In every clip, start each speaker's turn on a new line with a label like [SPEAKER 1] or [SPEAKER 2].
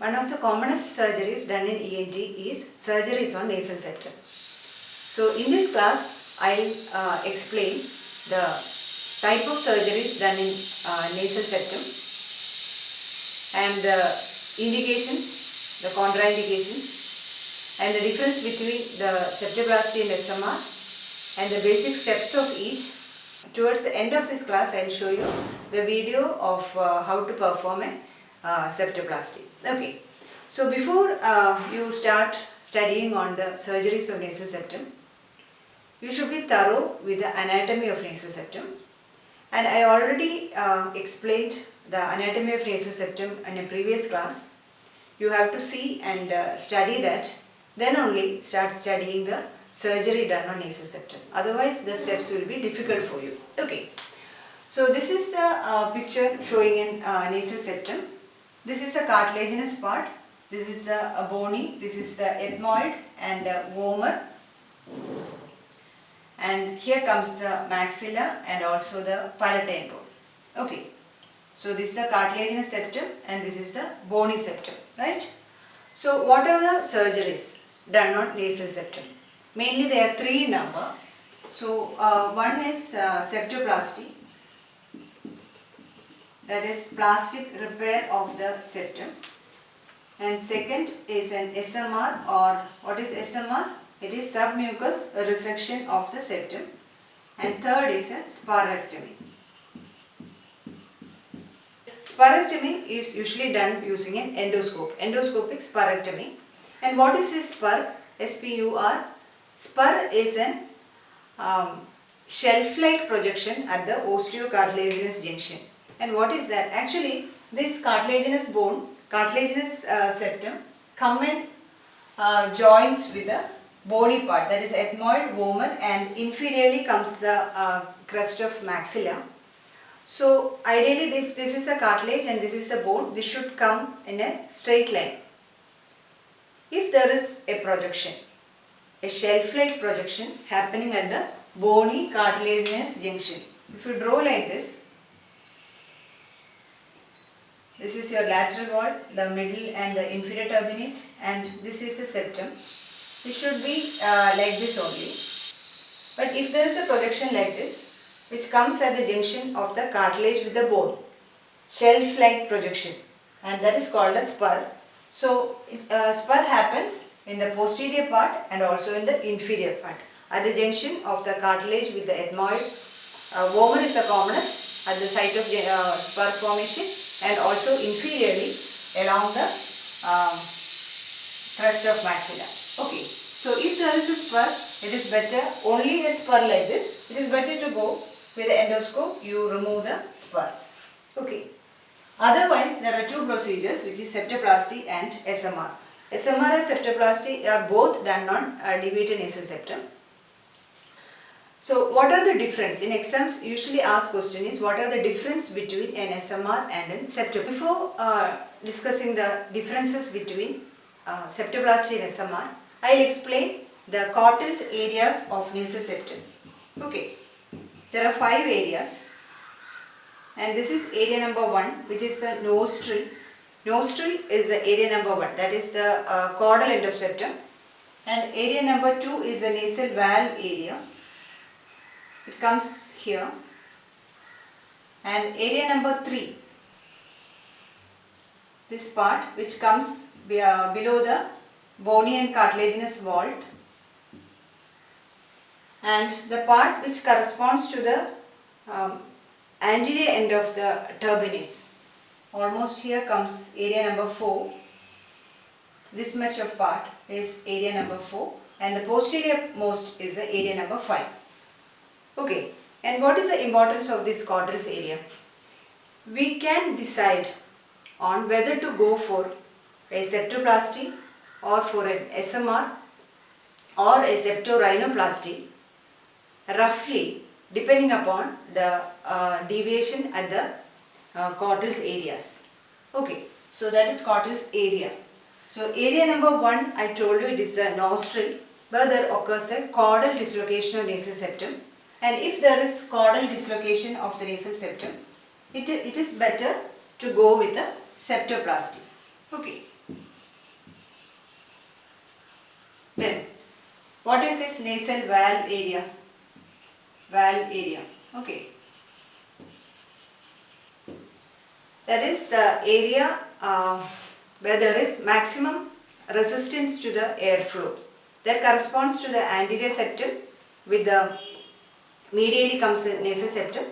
[SPEAKER 1] One of the commonest surgeries done in ENT is surgeries on nasal septum. So in this class, I'll explain the type of surgeries done in nasal septum and the indications, the contraindications, and the difference between the septoplasty and SMR and the basic steps of each. Towards the end of this class, I will show you the video of how to perform a septoplasty. Okay, so before you start studying on the surgeries of nasal septum, you should be thorough with the anatomy of nasal septum. And I already explained the anatomy of nasal septum in a previous class. You have to see and study that, then only start studying the surgery done on nasal septum. Otherwise, the steps will be difficult for you. Okay, so this is the picture showing in nasal septum. This is a cartilaginous part, this is the bony, this is the ethmoid and vomer, and here comes the maxilla and also the palatine bone. Okay, so this is the cartilaginous septum and this is the bony septum, right? So what are the surgeries done on nasal septum? Mainly there are three in number. So one is septoplasty, that is plastic repair of the septum, and second is an SMR, or what is SMR? It is submucous resection of the septum, and third is a spirectomy. Spirectomy is usually done using an endoscope, endoscopic spirectomy. And what is this spur? S-P-U-R. Spur is an shelf-like projection at the osteocartilaginous junction. And what is that? Actually, this cartilaginous bone, cartilaginous septum, come and joins with the bony part, that is ethmoid, vomer, and inferiorly comes the crest of maxilla. So ideally, if this is a cartilage and this is a bone, this should come in a straight line. If there is a projection, a shelf-like projection happening at the bony cartilaginous junction, if you draw like this is your lateral wall, the middle and the inferior turbinate, and this is a septum. It should be like this only. But if there is a projection like this, which comes at the junction of the cartilage with the bone, shelf-like projection, and that is called a spur. So spur happens in the posterior part and also in the inferior part. At the junction of the cartilage with the ethmoid, vomer is the commonest at the site of spur formation, and also inferiorly along the crest of maxilla. Okay, so if there is a spur, it is better, only a spur like this, it is better to go with the endoscope, you remove the spur. Okay. Otherwise, there are two procedures, which is septoplasty and SMR. SMR and septoplasty are both done on deviated nasal septum. So what are the difference? In exams, usually asked question is, what are the difference between an SMR and an septum? Before discussing the differences between septoplasty and SMR, I will explain the Cottle's areas of nasal septum. Okay, there are 5 areas, and this is area number 1, which is the nostril. Nostril is the area number 1, that is the caudal end of septum, and area number 2 is the nasal valve area. It comes here, and area number 3, this part which comes below the bony and cartilaginous vault, and the part which corresponds to the anterior end of the turbinates. Almost here comes area number 4. This much of part is area number 4, and the posterior most is the area number 5. Okay, and what is the importance of this Cottle's area? We can decide on whether to go for a septoplasty or for an SMR or a septorhinoplasty, roughly depending upon the deviation at the Cottle's areas. Okay, so that is Cottle's area. So area number 1, I told you, it is a nostril, where there occurs a caudal dislocation of nasal septum, and if there is caudal dislocation of the nasal septum, it is better to go with a septoplasty. Okay. Then, what is this nasal valve area? Valve area. Okay. That is the area where there is maximum resistance to the airflow. That corresponds to the anterior septum, with the medially comes the nasal septum,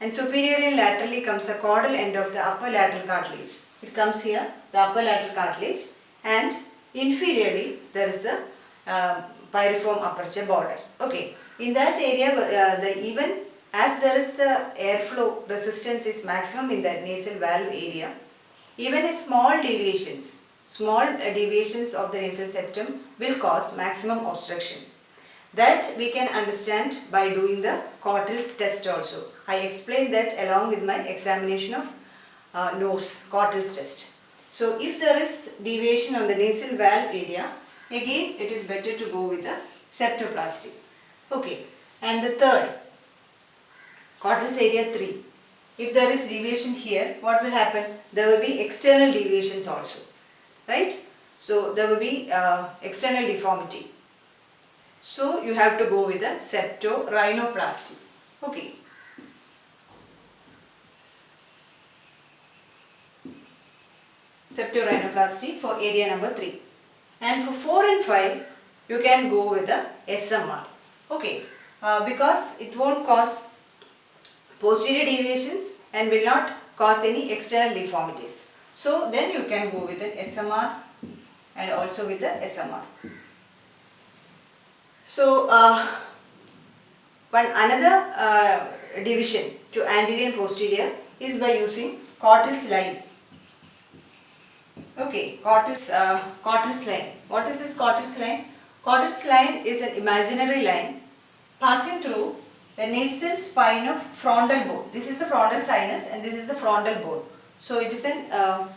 [SPEAKER 1] and superiorly and laterally comes the caudal end of the upper lateral cartilage. It comes here, the upper lateral cartilage, and inferiorly there is a piriform aperture border. Okay, in that area, even as there is the airflow resistance is maximum in the nasal valve area, even a small deviations of the nasal septum will cause maximum obstruction. That we can understand by doing the Cottle's test also. I explained that along with my examination of nose, Cottle's test. So if there is deviation on the nasal valve area, again it is better to go with the septoplasty. Okay, and the third, Cottle's area 3. If there is deviation here, what will happen? There will be external deviations also, right? So there will be external deformity. So you have to go with the septorhinoplasty. Okay. Septorhinoplasty for area number 3. And for 4 and 5, you can go with the SMR. Okay. Because it won't cause posterior deviations and will not cause any external deformities. So then you can go with an SMR and also with the SMR. So another division to anterior and posterior is by using Cottle's line. Okay, Cottle's line. What is this Cottle's line? Cottle's line is an imaginary line passing through the nasal spine of frontal bone. This is the frontal sinus and this is the frontal bone. So it is an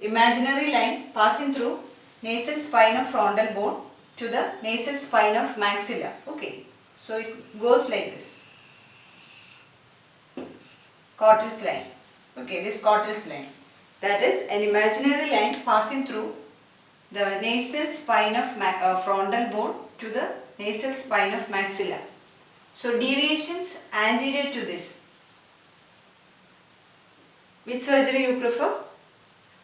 [SPEAKER 1] imaginary line passing through nasal spine of frontal bone to the nasal spine of maxilla. Okay, so it goes like this. Cottle's line. Okay, this Cottle's line. That is an imaginary line passing through the nasal spine of frontal bone to the nasal spine of maxilla. So deviations anterior to this. Which surgery you prefer?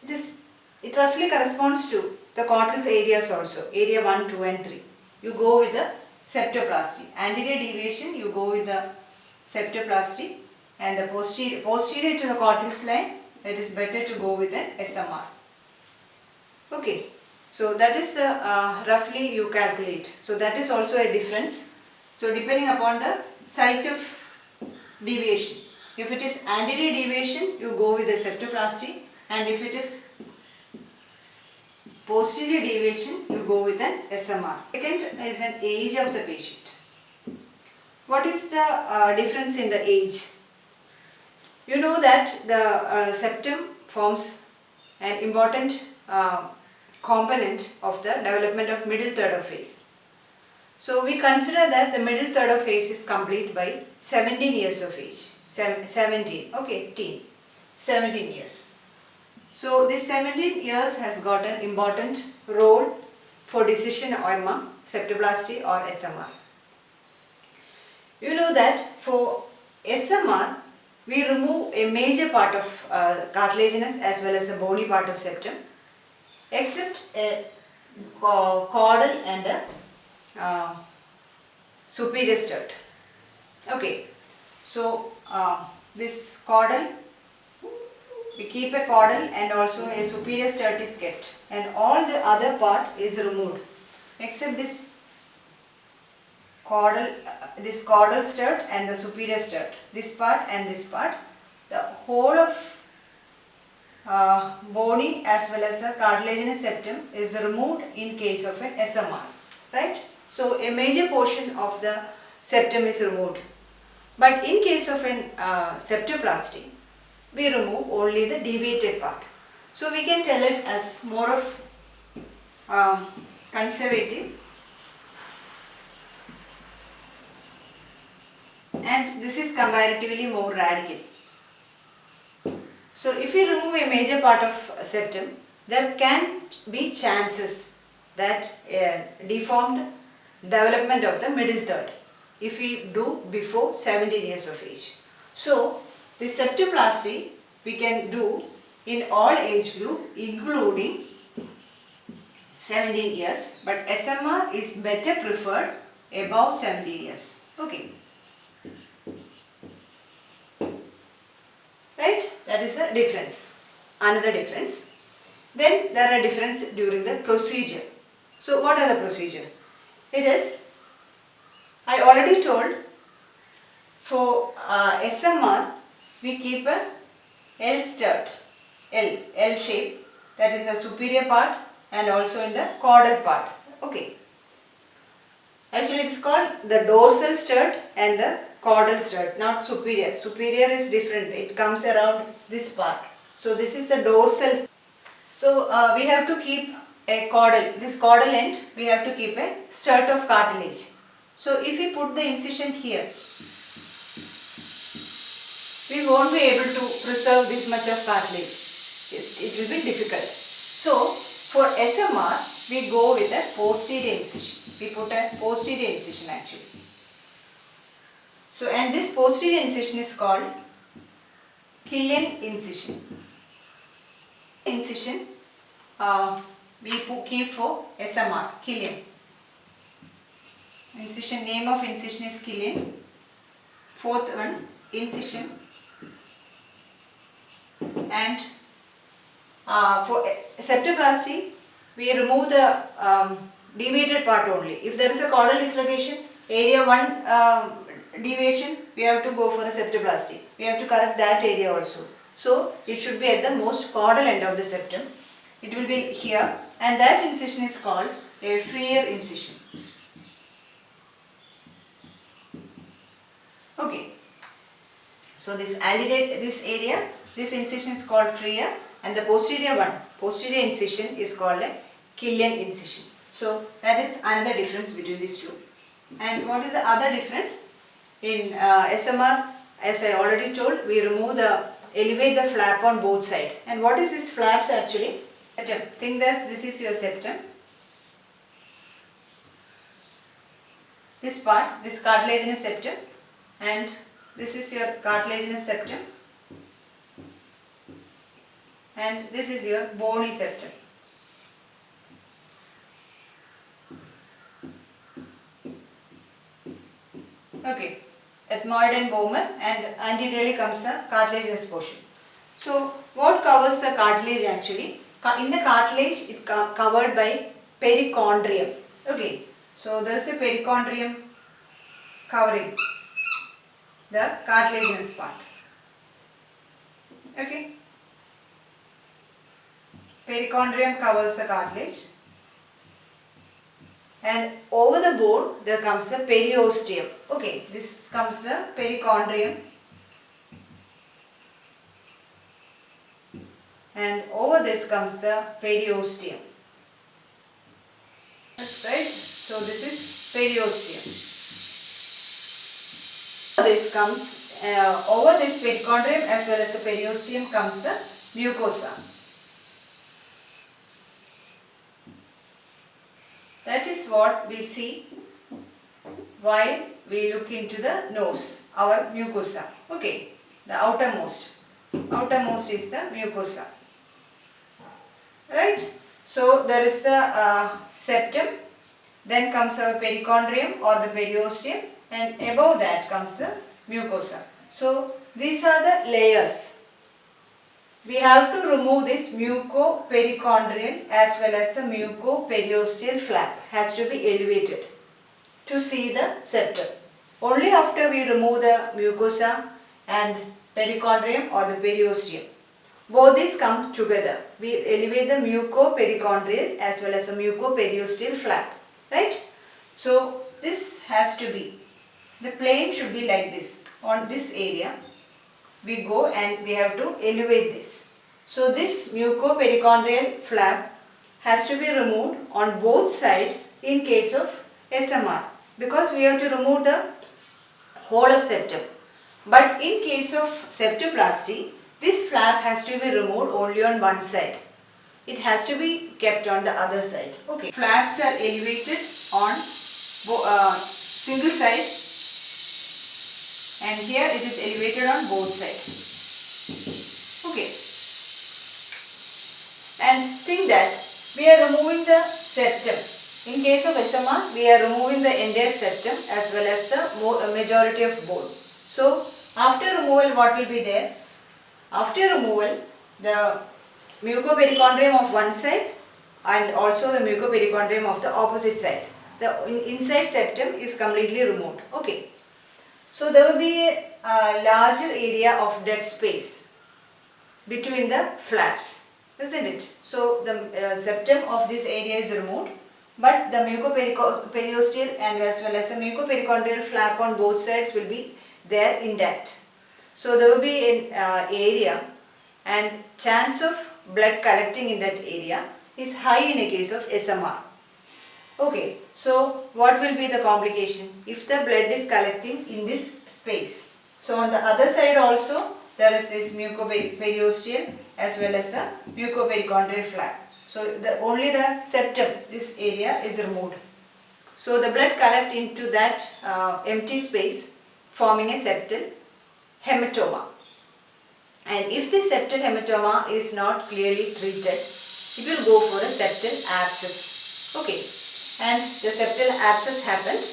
[SPEAKER 1] It roughly corresponds to the Cottle's areas also, area 1, 2 and 3. You go with the septoplasty. Anterior deviation, you go with the septoplasty, and the posterior to the Cottle's line, it is better to go with an SMR. Okay, so that is roughly you calculate. So that is also a difference. So depending upon the site of deviation. If it is anterior deviation, you go with the septoplasty, and if it is posterior deviation, you go with an SMR. Second is an age of the patient. What is the difference in the age? You know that the septum forms an important component of the development of middle third of face. So we consider that the middle third of face is complete by 17 years of age. 17, okay, teen, 17 years. So this 17 years has got an important role for decision among septoplasty or SMR. You know that for SMR, we remove a major part of cartilaginous as well as a bony part of septum, except a caudal and a superior skirt. Okay, so this caudal, we keep a caudal and also a superior skirt is kept, and all the other part is removed except this caudal skirt and the superior skirt. This part and this part, the whole of bony as well as a cartilaginous septum is removed in case of an SMR, right? So a major portion of the septum is removed. But in case of an septoplasty, we remove only the deviated part. So we can tell it as more of conservative, and this is comparatively more radical. So if we remove a major part of septum, there can be chances that deformed development of the middle third if we do before 17 years of age. So this septoplasty we can do in all age group including 17 years, but SMR is better preferred above 17 years. Okay. Right? That is a difference. Another difference. Then there are differences during the procedure. So what are the procedure? It is, I already told, for SMR we keep a L stud, L shape, that is the superior part and also in the caudal part. Okay. Actually it is called the dorsal stud and the caudal stud, not superior. Superior is different. It comes around this part. So this is the dorsal. So we have to keep a caudal. This caudal end we have to keep a stud of cartilage. So if we put the incision here, we won't be able to preserve this much of cartilage. It will be difficult. So for SMR we go with a posterior incision. We put a posterior incision actually. So and this posterior incision is called Killian incision. Incision we keep for SMR, Killian. Incision, name of incision is Killian. Fourth one, incision. And for septoplasty we remove the deviated part only. If there is a caudal dislocation, area 1 deviation, we have to go for a septoplasty. We have to correct that area also. So it should be at the most caudal end of the septum. It will be here, and that incision is called a freer incision. Okay. So this area, this incision is called freer, and the posterior incision is called a Killian incision. So that is another difference between these two. And what is the other difference? In SMR, as I already told, we elevate the flap on both sides. And what is this flaps actually? Septum. Think that this is your septum. This part, this cartilaginous septum, and this is your cartilaginous septum, and this is your bony septum. Okay, ethmoid and Bowman, and anteriorly comes the cartilaginous portion. So what covers the cartilage actually? In the cartilage it covered by perichondrium. Okay, so there is a perichondrium covering the cartilaginous part. Okay, perichondrium covers the cartilage, and over the bone there comes the periosteum. Okay, this comes the perichondrium, and over this comes the periosteum. Right? So this is periosteum. This comes over this perichondrium as well as the periosteum comes the mucosa. That is what we see while we look into the nose, our mucosa. Okay, the outermost is the mucosa. Right? So there is the septum, then comes our perichondrium or the periosteum, and above that comes the mucosa. So these are the layers. We have to remove this mucoperichondrial as well as the mucoperiosteal flap has to be elevated to see the septum. Only after we remove the mucosa and perichondrium or the periosteum, both these come together. We elevate the mucoperichondrial as well as the mucoperiosteal flap. Right? So this has to be, the plane should be like this. On this area we go and we have to elevate this. So this mucoperichondrial flap has to be removed on both sides in case of SMR, because we have to remove the whole of septum. But in case of septoplasty, this flap has to be removed only on one side. it has to be kept on the other side. Okay. Flaps are elevated on single side, and here it is elevated on both sides. Okay. And think that we are removing the septum. In case of SMR, we are removing the entire septum as well as the majority of bone. So, after removal, what will be there? After removal, the mucoperichondrium of one side and also the mucoperichondrium of the opposite side. The inside septum is completely removed. Okay. So, there will be a larger area of dead space between the flaps, isn't it? So, the septum of this area is removed, but the mucoperiosteal and as well as the mucoperichondrial flap on both sides will be there intact. So, there will be an area, and chance of blood collecting in that area is high in a case of SMR. Okay, so what will be the complication? If the blood is collecting in this space. So, on the other side also there is this mucoperiosteal as well as the mucoperichondrial flap. So, only the septum, this area is removed. So, the blood collect into that empty space, forming a septal hematoma. And if the septal hematoma is not clearly treated, it will go for a septal abscess. Okay. And the septal abscess happened,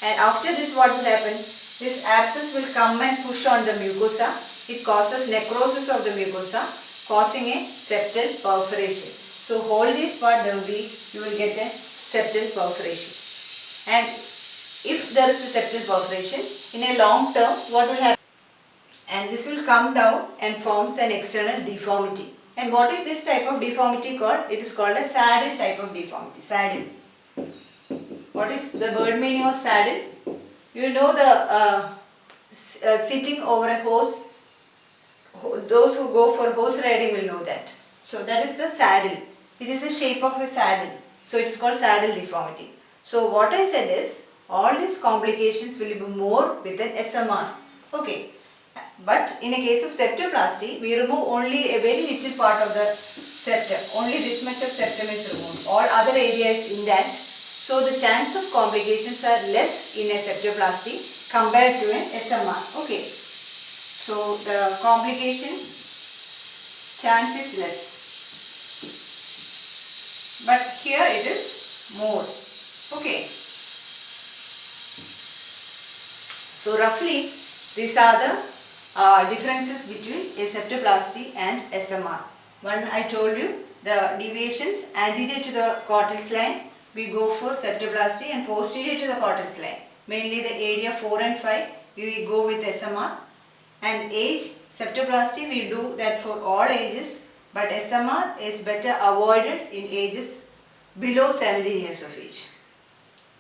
[SPEAKER 1] and after this what will happen? This abscess will come and push on the mucosa. It causes necrosis of the mucosa, causing a septal perforation. So, hold this part, there will be, you will get a septal perforation. And if there is a septal perforation, in a long term, what will happen? And this will come down and forms an external deformity. And what is this type of deformity called? It is called a saddle type of deformity. Saddle. What is the word meaning of saddle? You know the sitting over a horse. Those who go for horse riding will know that. So that is the saddle. It is a shape of a saddle. So it is called saddle deformity. So what I said is, all these complications will be more with an SMR. Okay. But in a case of septoplasty, we remove only a very little part of the septum. Only this much of septum is removed. All other area is intact. So the chance of complications are less in a septoplasty compared to an SMR. Okay. So the complication chance is less. But here it is more. Okay. So roughly these are the differences between a septoplasty and SMR. One, I told you the deviations anterior to the Cottle's line, we go for septoplasty, and posterior to the Cottle's line, mainly the area 4 and 5, we go with SMR. And age, septoplasty we do that for all ages, but SMR is better avoided in ages below 17 years of age.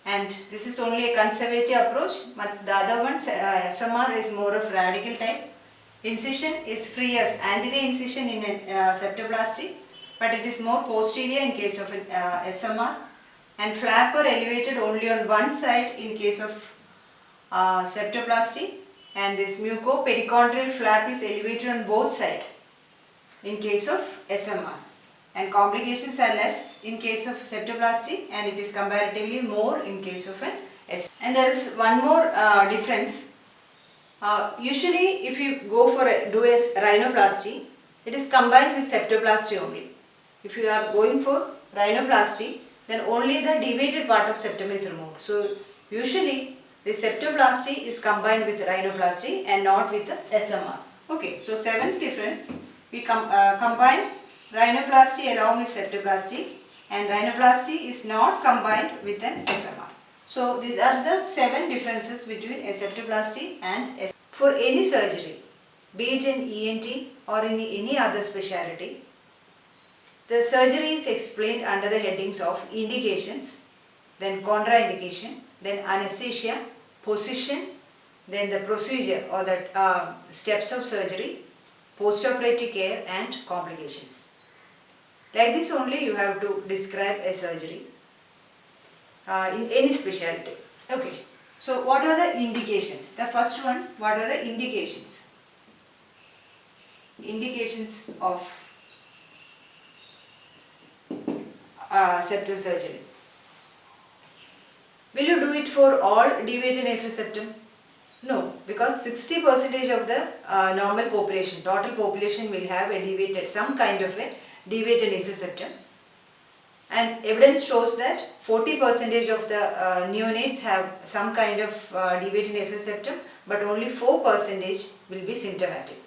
[SPEAKER 1] And this is only a conservative approach, but the other one, SMR, is more of radical type. Incision is free as anterior incision in septoplasty, but it is more posterior in case of SMR. And flap are elevated only on one side in case of septoplasty, and this mucoperichondrial flap is elevated on both sides in case of SMR. And complications are less in case of septoplasty, and it is comparatively more in case of an SMR. And there is one more difference. Usually if you go for do a rhinoplasty, it is combined with septoplasty only. If you are going for rhinoplasty, then only the deviated part of septum is removed. So usually the septoplasty is combined with rhinoplasty and not with the SMR. Okay, so seventh difference, we combine rhinoplasty along with septoplasty, and rhinoplasty is not combined with an SMR. So these are the 7 differences between a septoplasty and SMR. For any surgery, be it in ENT or in any other specialty, the surgery is explained under the headings of indications, then contraindication, then anesthesia, position, then the procedure or the steps of surgery, postoperative care, and complications. Like this only you have to describe a surgery in any specialty. Okay. So what are the indications? The first one, what are the indications? Indications of septal surgery. Will you do it for all deviated nasal septum? No, because 60% of the normal population, total population will have a deviated, some kind of a deviated nasal septum. And evidence shows that 40% of the neonates have some kind of deviated nasal septum, but only 4% will be symptomatic.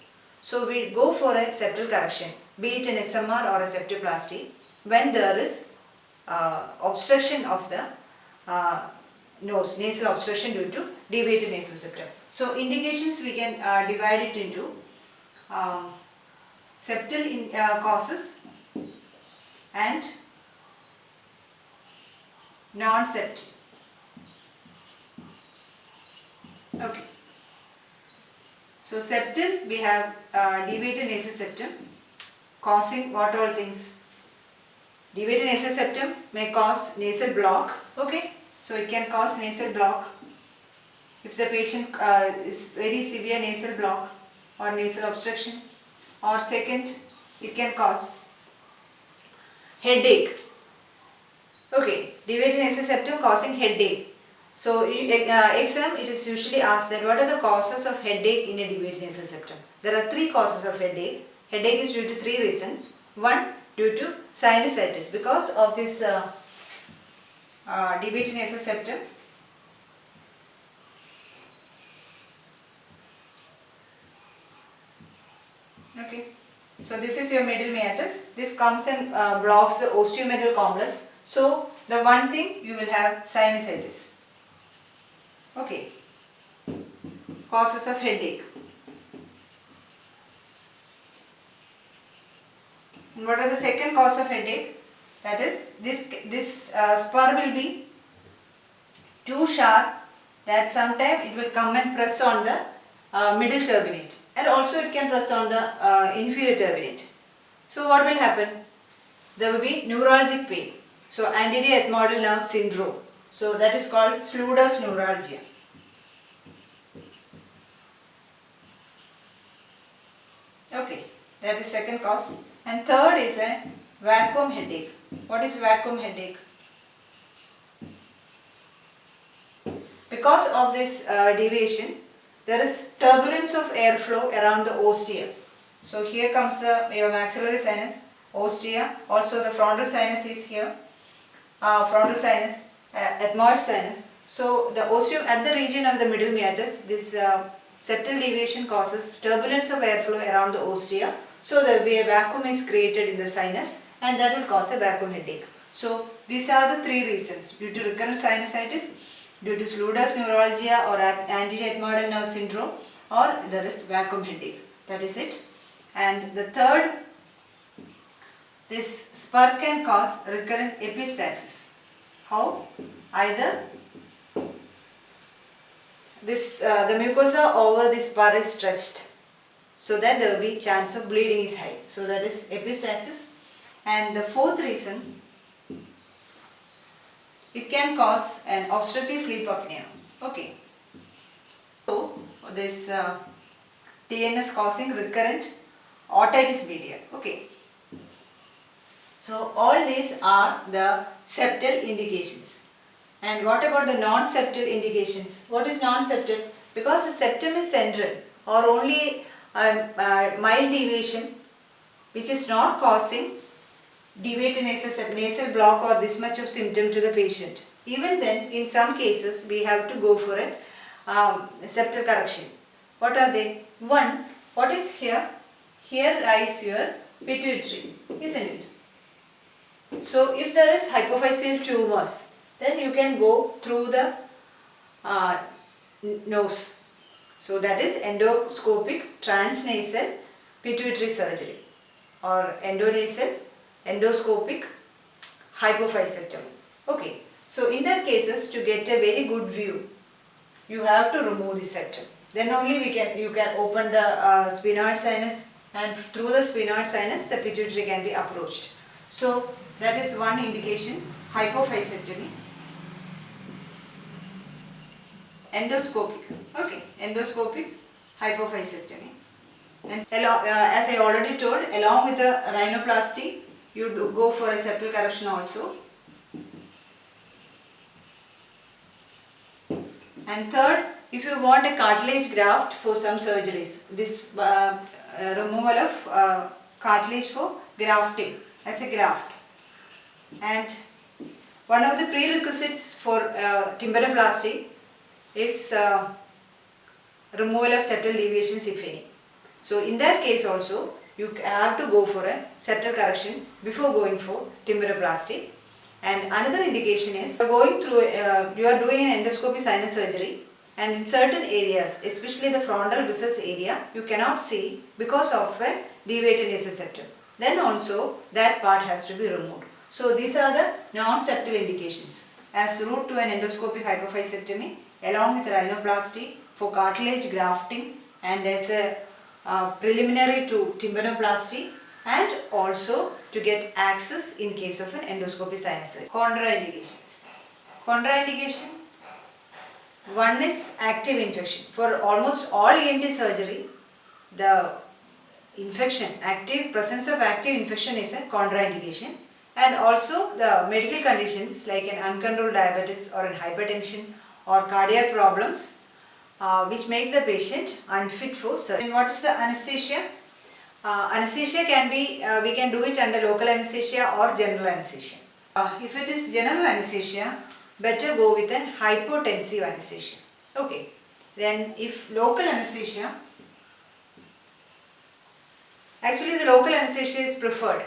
[SPEAKER 1] So we go for a septal correction, be it an SMR or a septoplasty, when there is obstruction of the nose, nasal obstruction due to deviated nasal septum. So indications we can divide it into septal causes and non-septal. Okay. So septal, we have deviated nasal septum causing what all things? Deviated nasal septum may cause nasal block. Okay. So it can cause nasal block if the patient is very severe nasal block or nasal obstruction. Or second, it can cause headache. Okay, deviated nasal septum causing headache. So exam, it is usually asked that what are the causes of headache in a deviated nasal septum? There are 3 causes of headache. Headache is due to 3 reasons. 1, due to sinusitis, because of this deviated nasal septum. Okay, so this is your middle meatus. This comes and blocks the osteometal complex. So the one thing, you will have sinusitis. Okay, causes of headache. And what are the second cause of headache? That is, this spur will be too sharp that sometime it will come and press on the middle turbinate, and also it can press on the inferior turbinate. So what will happen? There will be neuralgic pain. So anterior ethmoidal nerve syndrome. So that is called Schluder's neuralgia. Okay, that is second cause. And third is a vacuum headache. What is vacuum headache? Because of this deviation, there is turbulence of airflow around the ostia. So here comes your maxillary sinus, ostia, also the frontal sinus is here, frontal sinus, ethmoid sinus. So the osteo at the region of the middle meatus, this septal deviation causes turbulence of airflow around the ostia. So there will be a vacuum is created in the sinus, and that will cause a vacuum headache. So these are the 3 reasons: due to recurrent sinusitis, due to Schluder's neuralgia or anterior ethmoidal nerve syndrome, or there is vacuum headache. That is it. And the third, this spur can cause recurrent epistaxis. How? Either this the mucosa over the spur is stretched, so that there will be chance of bleeding is high. So that is epistaxis. And the fourth reason, it can cause an obstructive sleep apnea. Okay. So this TNS causing recurrent otitis media. Okay. So all these are the septal indications. And what about the non-septal indications? What is non-septal? Because the septum is central or only mild deviation which is not causing deviated nasal block or this much of symptom to the patient. Even then, in some cases, we have to go for a septal correction. What are they? 1, what is here? Here lies your pituitary, isn't it? So if there is hypophyseal tumors, then you can go through the nose. So that is endoscopic transnasal pituitary surgery or endoscopic hypophyseectomy. Okay. So in that cases, to get a very good view, you have to remove the septum. Then only you can open the sphenoid sinus, and through the sphenoid sinus the pituitary can be approached. So that is one indication, hypophyseectomy. Endoscopic. Okay, endoscopic hypophyseectomy. And as I already told, along with the rhinoplasty, you go for a septal correction also. And third, if you want a cartilage graft for some surgeries, this removal of cartilage for grafting as a graft. And one of the prerequisites for tymparoplasty is removal of septal deviations, if any. So in that case also, you have to go for a septal correction before going for tymparoplasty. And another indication is you are doing an endoscopy sinus surgery, and in certain areas, especially the frontal recess area, you cannot see because of a deviated nasal septum. Then also that part has to be removed. So these are the non-septal indications as route to an endoscopic hypophyseectomy along with rhinoplasty for cartilage grafting and as a preliminary to tympanoplasty, and also to get access in case of an endoscopy sinus surgery. Contraindications. Contraindication. One is active infection. For almost all ENT surgery, the presence of active infection is a contraindication, and also the medical conditions like an uncontrolled diabetes or an hypertension or cardiac problems which make the patient unfit for surgery. And what is the anesthesia? Anesthesia can be, we can do it under local anesthesia or general anesthesia. If it is general anesthesia, better go with an hypotensive anesthesia. Okay. Then if local anesthesia, actually the local anesthesia is preferred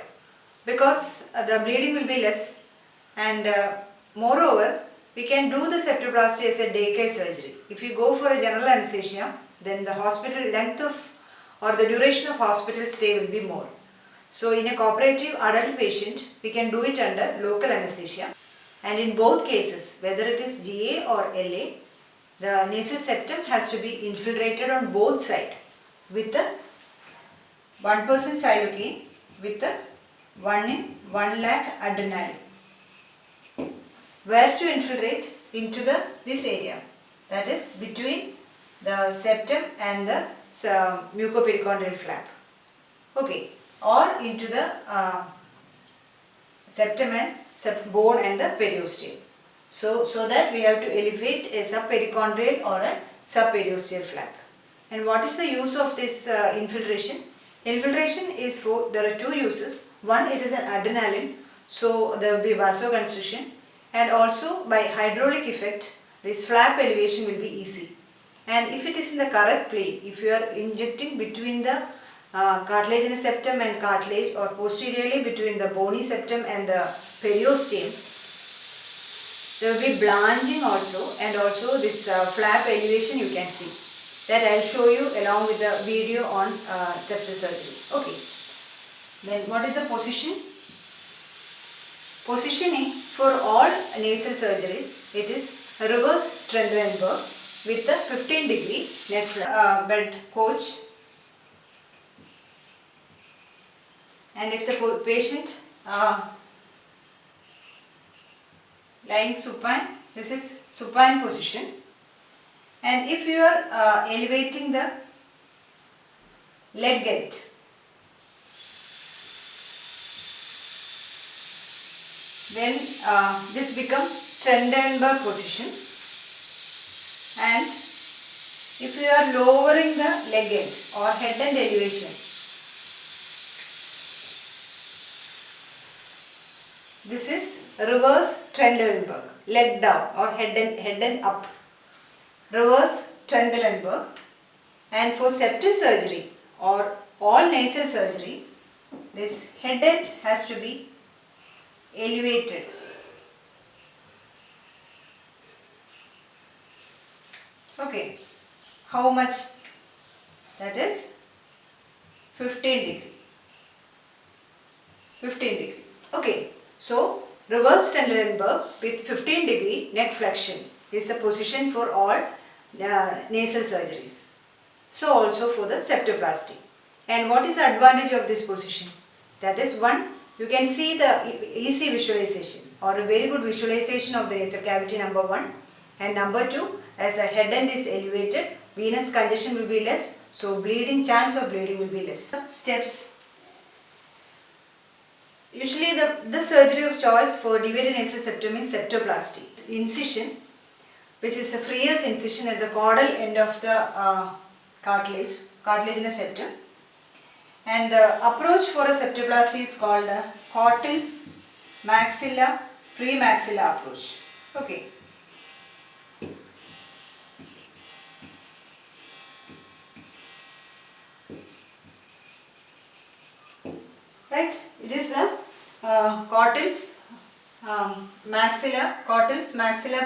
[SPEAKER 1] because the bleeding will be less, and moreover we can do the septoplasty as a day care surgery. If you go for a general anesthesia, then the hospital length of or the duration of hospital stay will be more. So in a cooperative adult patient, we can do it under local anesthesia, and in both cases, whether it is GA or LA, the nasal septum has to be infiltrated on both sides with the 1% xylocaine with the 1 in 1 lakh adrenaline. Where to infiltrate? Into this area, that is between the septum and the mucopericordial flap. Okay, or into the septum and bone and the periosteum. So that we have to elevate a subpericordial or a subperiosteal flap. And what is the use of this infiltration? Infiltration is for, there are two uses. One, it is an adrenaline, so there will be vasoconstriction, and also by hydraulic effect, this flap elevation will be easy. And if it is in the correct plane, if you are injecting between the cartilaginous septum and cartilage, or posteriorly between the bony septum and the periosteum, there will be blanching also, and also this flap elevation you can see. That I will show you along with the video on septal surgery. Okay. Then what is the position? Positioning for all nasal surgeries, it is reverse Trivandrum with the 15-degree neck bed coach. And if the patient lying supine, this is supine position. And if you are elevating the leg gate, then this becomes Trivandrum position. And if you are lowering the leg gate or head end elevation, this is reverse Trivandrum, leg down or head end up. Reverse Trivandrum. And for septal surgery or all nasal surgery, this head end has to be elevated. Okay, how much? That is 15 degree. 15 degree. Okay, so reverse Trivandrum with 15 degree neck flexion is the position for all nasal surgeries. So also for the septoplasty. And what is the advantage of this position? That is, one, you can see the easy visualization or a very good visualization of the nasal cavity, number one. And number two, as a head end is elevated, venous congestion will be less, so chance of bleeding will be less. Steps. Usually the surgery of choice for deviated nasal septum is septoplasty. Incision, which is a freest incision at the caudal end of the cartilaginous septum. And the approach for a septoplasty is called Cottle's maxilla, premaxilla approach. Okay. Right, it is the Cottle's maxilla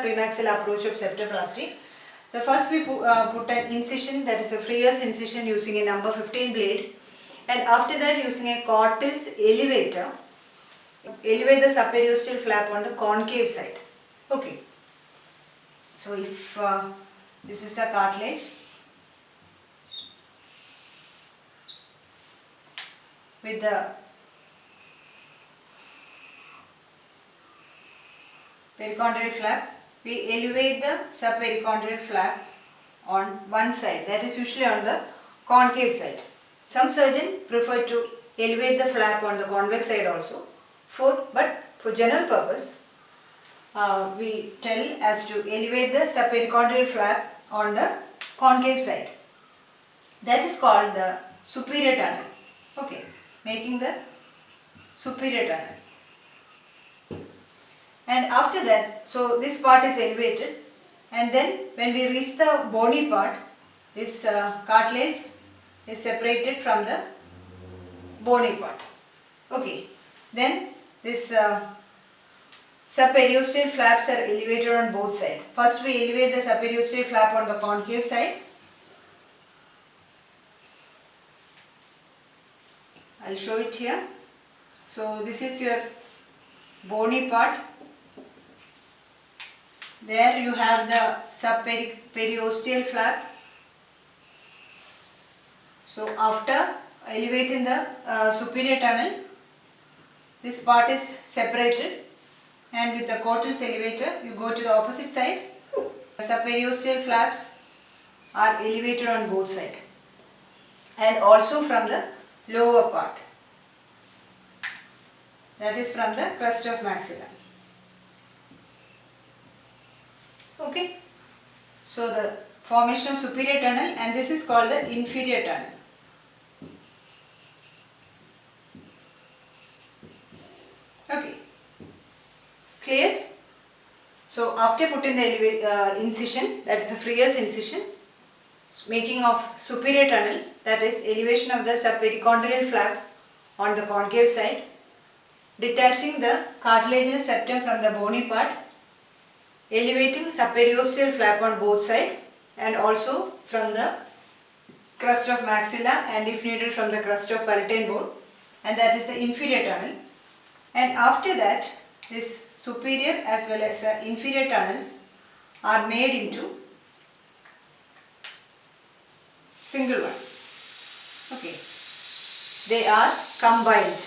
[SPEAKER 1] premaxilla approach of septoplasty. The first we put an incision, that is a freest incision using a number 15 blade, and after that using a Cottle's elevator, elevate the subperiosteal flap on the concave side. Okay. So if this is a cartilage with the perichondrial flap, we elevate the subperichondrial flap on one side, that is usually on the concave side. Some surgeons prefer to elevate the flap on the convex side also, but for general purpose we tell as to elevate the subperichondrial flap on the concave side. That is called the superior tunnel. Okay, making the superior tunnel. And after that, so this part is elevated, and then when we reach the bony part, this cartilage is separated from the bony part. Okay, then this subperiosteal flaps are elevated on both sides. First we elevate the subperiosteal flap on the concave side. I will show it here. So this is your bony part. There you have the subperiosteal flap. So after elevating the superior tunnel, this part is separated, and with the Cottle's elevator you go to the opposite side. The subperiosteal flaps are elevated on both sides, and also from the lower part, that is from the crest of maxilla. Okay, so the formation of superior tunnel, and this is called the inferior tunnel. Okay, clear? So after putting the incision, that is a freest incision, making of superior tunnel, that is elevation of the subperichondrial flap on the concave side, detaching the cartilaginous septum from the bony part, elevating subperiosteal flap on both sides, and also from the crest of maxilla, and if needed from the crest of palatine bone, and that is the inferior tunnel. And after that, this superior as well as inferior tunnels are made into single one. Okay, they are combined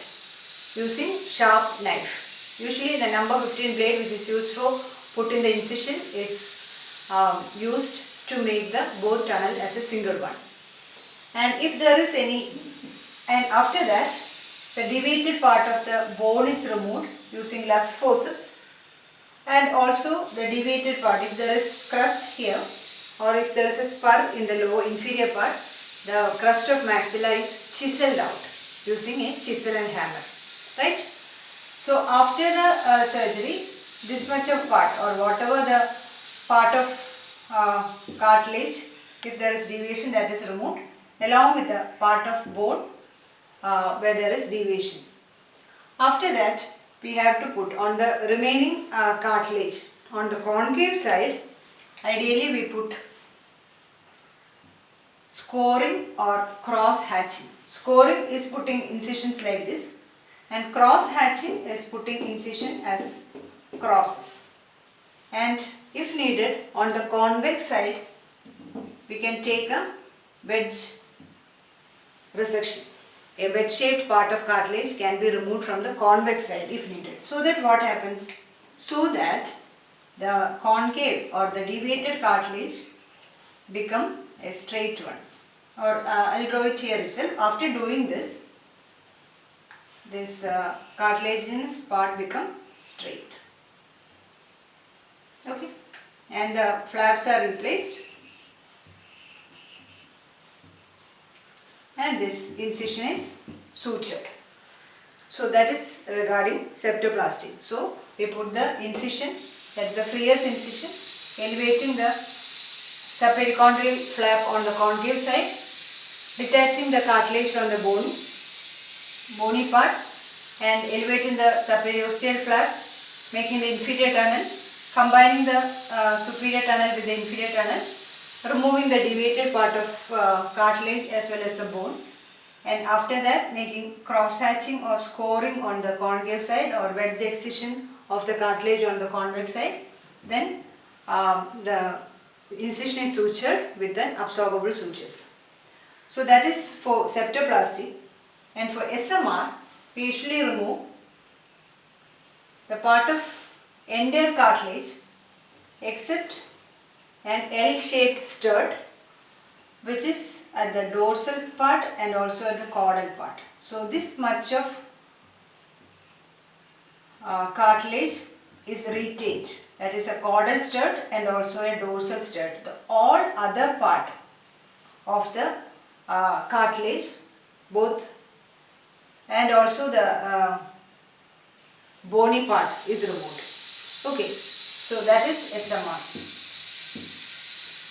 [SPEAKER 1] using sharp knife. Usually the number 15 blade which is used for putting the incision is used to make the both tunnel as a single one. And if there is any, and after that the deviated part of the bone is removed using lux forceps, and also the deviated part, if there is crust here or if there is a spur in the lower inferior part, the crust of maxilla is chiseled out using a chisel and hammer, right? So after the surgery, this much of part or whatever the part of cartilage, if there is deviation, that is removed along with the part of bone where there is deviation. After that, we have to put on the remaining cartilage on the concave side. Ideally we put scoring or cross hatching. Scoring is putting incisions like this, and cross hatching is putting incision as crosses. And if needed, on the convex side we can take a wedge resection. A wedge shaped part of cartilage can be removed from the convex side if needed. So that what happens? So that the concave or the deviated cartilage become a straight one. Or I'll draw it here itself. After doing this, this cartilaginous part become straight. Okay, and the flaps are replaced, and this incision is sutured. So that is regarding septoplasty. So we put the incision, that is a Freer's incision, elevating the subperichondrial flap on the concave side, detaching the cartilage from the bony part, and elevating the subperiosteal flap, making the inferior tunnel, combining the superior tunnel with the inferior tunnel, removing the deviated part of cartilage as well as the bone, and after that making cross hatching or scoring on the concave side or wedge excision of the cartilage on the convex side. Then the incision is sutured with the absorbable sutures. So that is for septoplasty. And for SMR, we usually remove the part of entire cartilage except an L-shaped stud, which is at the dorsal part and also at the caudal part. So this much of cartilage is retained, that is a caudal stud and also a dorsal stud. The all other part of the cartilage, both and also the bony part is removed. Okay, so that is SMR.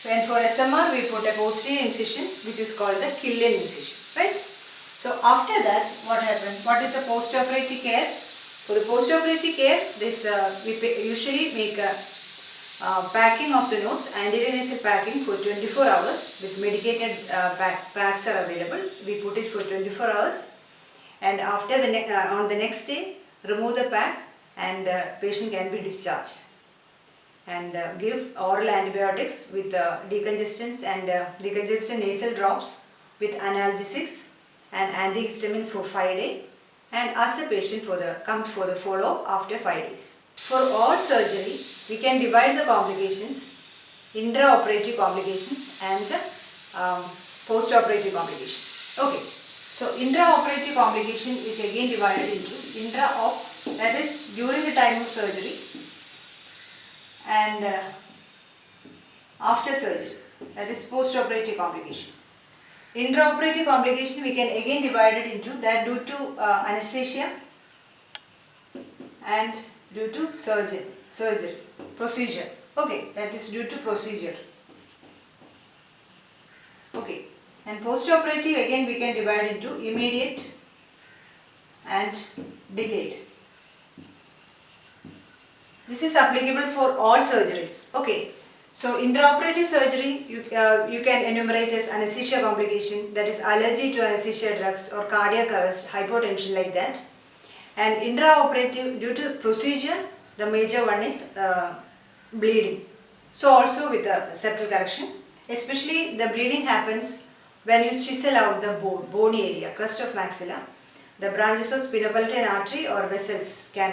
[SPEAKER 1] And for SMR we put a posterior incision which is called the Killian incision, right? So after that, what happens? What is the postoperative care? For the postoperative care, this we usually make a packing of the nose, anterior nasal packing for 24 hours with medicated packs are available. We put it for 24 hours, and after on the next day, remove the pack and patient can be discharged. And give oral antibiotics with decongestants and decongestant nasal drops with analgesics and antihistamine for 5 days, and ask the patient come for the follow-up after 5 days. For all surgery, we can divide the complications, intraoperative complications and postoperative complications. Okay, so intraoperative complication is again divided into intra-op, that is during the time of surgery, and after surgery, that is postoperative complication. Intraoperative complication we can again divide it into that due to anesthesia and due to procedure. Okay, that is due to procedure. Okay, and postoperative again we can divide into immediate and delayed. This is applicable for all surgeries. Okay, so intraoperative surgery you can enumerate as anesthesia complication, that is allergy to anesthesia drugs or cardiac arrest, hypotension, like that. And intraoperative, due to procedure, the major one is bleeding. So also with the septal correction, especially the bleeding happens when you chisel out the bony area, crest of maxilla. The branches of spinopalatal artery or vessels can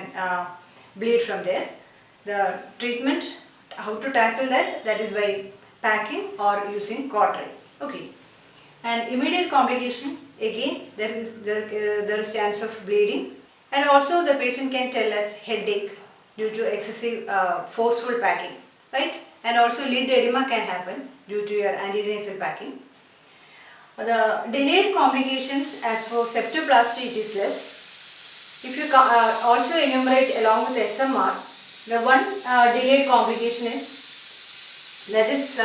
[SPEAKER 1] bleed from there. The treatment, how to tackle that, that is by packing or using Cottle. Okay, and immediate complication, again there is chance of bleeding, and also the patient can tell us headache due to excessive forceful packing, right? And also lid edema can happen due to your anterior nasal packing. The delayed complications, as for septoplasty it is less. If you also enumerate along with SMR, the one delayed complication is, that is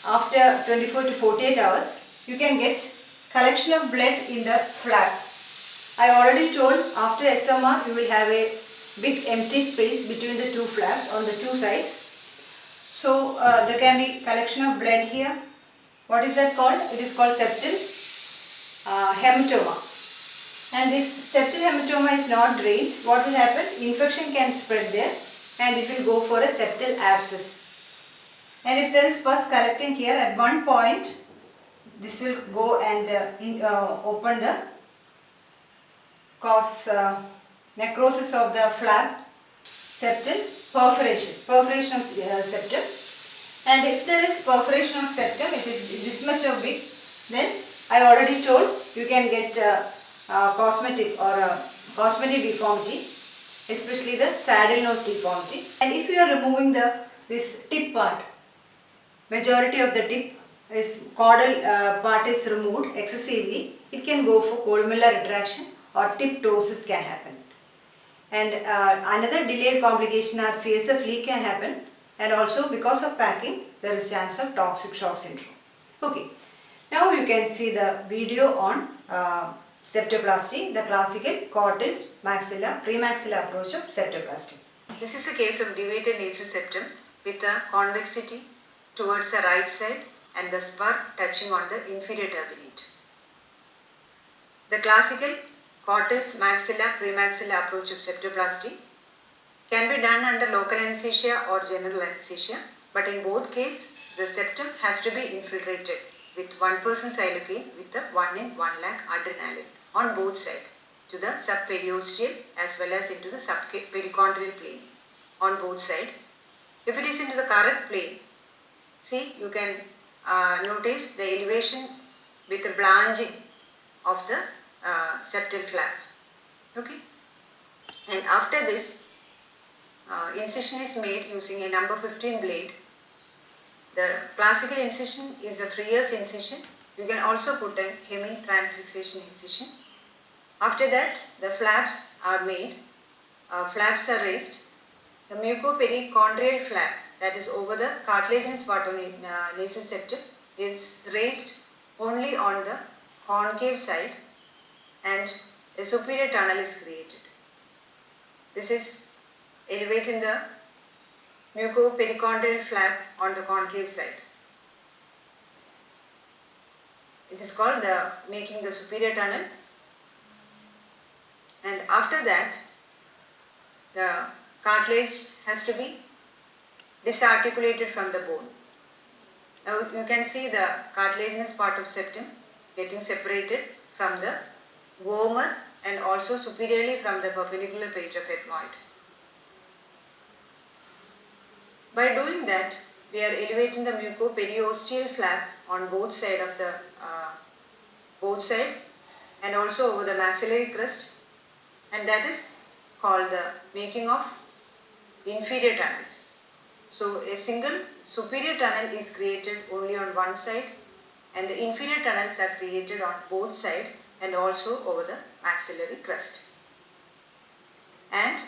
[SPEAKER 1] after 24 to 48 hours, you can get collection of blood in the flap. I already told after SMR you will have a big empty space between the two flaps on the two sides. So there can be collection of blood here. What is that called? It is called septal hematoma. And this septal hematoma is not drained. What will happen? Infection can spread there and it will go for a septal abscess. And if there is pus collecting here, at one point this will go and open the cause necrosis of the flap, septal, perforation of septum. And if there is perforation of septum, it is this much of big, then I already told you can get cosmetic or cosmetic deformity, especially the saddle nose deformity. And if you are removing this tip part, majority of the tip is caudal part is removed excessively, it can go for columnar retraction or tip ptosis can happen. And another delayed complication or CSF leak can happen, and also because of packing there is chance of toxic shock syndrome. Okay, now you can see the video on septoplasty, the classical Cottle, maxilla, premaxilla approach of septoplasty. This is a case of deviated nasal septum with a convexity towards the right side and the spur touching on the inferior turbinate. The classical Cottle's maxilla premaxilla approach of septoplasty can be done under local anesthesia or general anesthesia, but in both cases the septum has to be infiltrated with 1% xylocaine with the 1 in 1 lakh adrenaline on both sides to the subperiosteal as well as into the subperichondrial plane on both sides. If it is into the correct plane, see, you can notice the elevation with the blanching of the septal flap. Okay, and after this incision is made using a number 15 blade. The classical incision is a Freer's incision. You can also put a hemi-transfixation incision. After that, the flaps are made, flaps are raised. The mucoperichondrial flap, that is over the cartilaginous part of nasal septum, is raised only on the concave side and a superior tunnel is created. This is elevating the mucoperichondrial flap on the concave side. It is called making the superior tunnel. And after that, the cartilage has to be disarticulated from the bone. Now you can see the cartilaginous part of septum getting separated from the vomer and also superiorly from the perpendicular page of ethmoid. By doing that, we are elevating the mucoperiosteal flap on both sides of the and also over the maxillary crest, and that is called the making of inferior tunnels. So a single superior tunnel is created only on one side and the inferior tunnels are created on both sides and also over the maxillary crest. And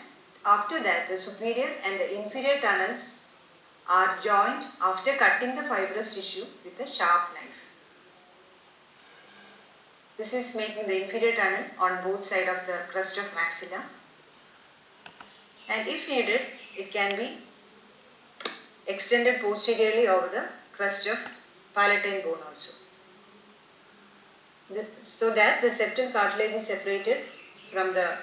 [SPEAKER 1] after that, the superior and the inferior tunnels are joined after cutting the fibrous tissue with a sharp knife. This is making the inferior tunnel on both sides of the crest of maxilla, and if needed, it can be extended posteriorly over the crest of palatine bone also, so that the septal cartilage is separated from the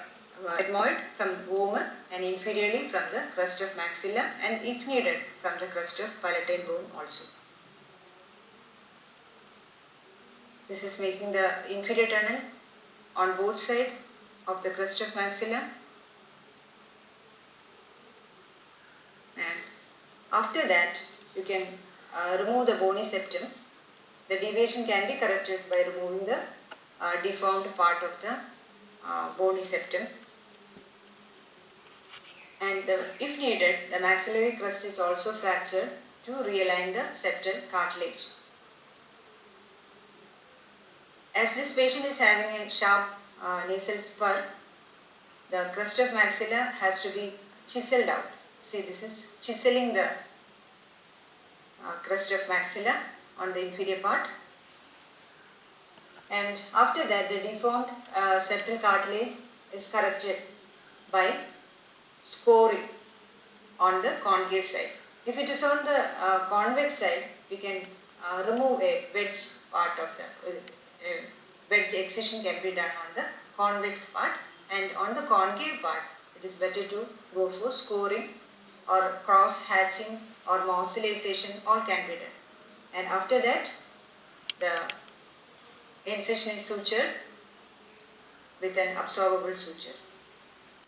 [SPEAKER 1] ethmoid, from vomer, and inferiorly from the crest of maxilla, and if needed from the crest of palatine bone also. This is making the inferior tunnel on both sides of the crest of maxilla, and after that you can remove the bony septum. The deviation can be corrected by removing the deformed part of the bony septum, and if needed, the maxillary crest is also fractured to realign the septal cartilage. As this patient is having a sharp nasal spur, the crest of maxilla has to be chiseled out. See, this is chiseling the crest of maxilla on the inferior part, and after that the deformed septal cartilage is corrected by scoring on the concave side. If it is on the convex side, we can remove a wedge part of the wedge excision can be done on the convex part, and on the concave part it is better to go for scoring or cross hatching or mossilization, all can be done. And after that, the incision is sutured with an absorbable suture.